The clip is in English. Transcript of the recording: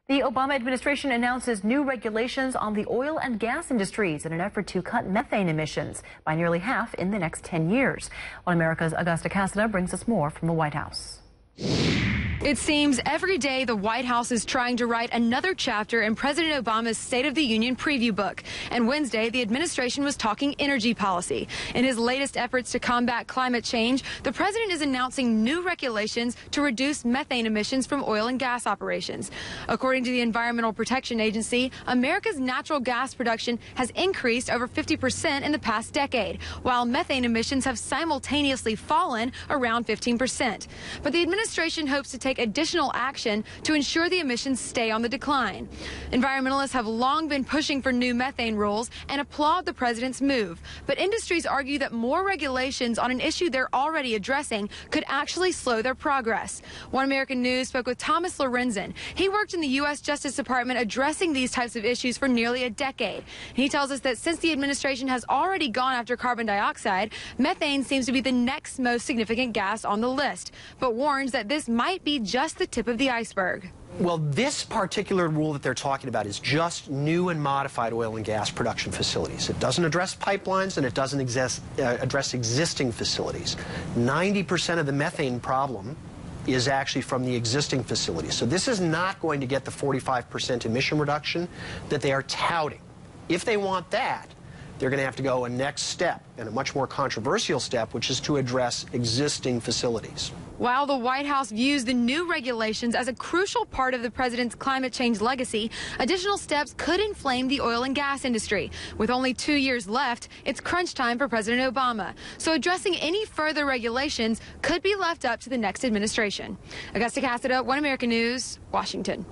The Obama administration announces new regulations on the oil and gas industries in an effort to cut methane emissions by nearly half in the next 10 years. One America's Augusta Cassada brings us more from the White House. It seems every day the White House is trying to write another chapter in President Obama's State of the Union preview book. And Wednesday, the administration was talking energy policy. In his latest efforts to combat climate change, the president is announcing new regulations to reduce methane emissions from oil and gas operations. According to the Environmental Protection Agency, America's natural gas production has increased over 50% in the past decade, while methane emissions have simultaneously fallen around 15%. But the administration hopes to take additional action to ensure the emissions stay on the decline. Environmentalists have long been pushing for new methane rules and applaud the president's move. But industries argue that more regulations on an issue they're already addressing could actually slow their progress. One American News spoke with Thomas Lorenzen. He worked in the U.S. Justice Department addressing these types of issues for nearly a decade. He tells us that since the administration has already gone after carbon dioxide, methane seems to be the next most significant gas on the list, but warns that this might be just the tip of the iceberg. Well, this particular rule that they're talking about is just new and modified oil and gas production facilities. It doesn't address pipelines and it doesn't address existing facilities. 90% of the methane problem is actually from the existing facilities. So this is not going to get the 45% emission reduction that they are touting. If they want that, they're going to have to go a next step, and a much more controversial step, which is to address existing facilities. While the White House views the new regulations as a crucial part of the president's climate change legacy, additional steps could inflame the oil and gas industry. With only 2 years left, it's crunch time for President Obama. So addressing any further regulations could be left up to the next administration. Augusta Cassada, One American News, Washington.